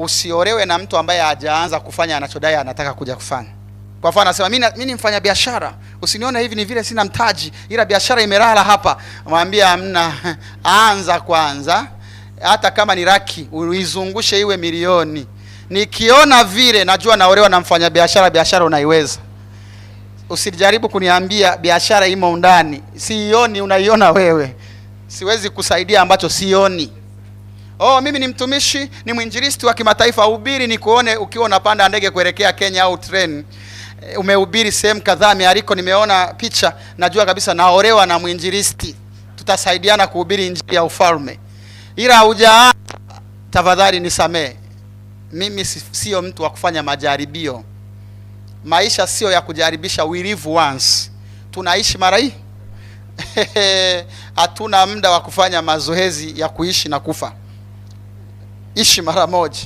usiolewe na mtu ambaye hajaanza kufanya anachodai anataka kuja kufanya. Kwa mfano anasema mimi ni mfanya biashara, usinione hivi ni vile sina mtaji, ila biashara imelala hapa. Mwambie hamna, anza kwanza. Hata kama ni laki, uizungushe iwe milioni. Nikiona vile najua naolewa na mfanya biashara, biashara unaiweza. Usijaribu kuniambia biashara imo ndani, sioni, unaiona wewe. Siwezi kusaidia ambacho sioni. Mimi ni mtumishi, ni mwinjilisti wa kimataifa, uhubiri ni kuone ukiwa unapanda ndege kuelekea Kenya au train. Umehubiri sehemu kadhaa mialiko, nimeona picha, najua kabisa naolewa na mwinjilisti. Tutasaidiana kuhubiri injili ya ufalme. Ila hujaanza, tafadhali nisamee. Mimi sio mtu wa kufanya majaribio. Maisha sio ya kujaribisha, we live once. Tunaishi mara hii. Hatuna muda wa kufanya mazoezi ya kuishi na kufa. Ishi mara moja.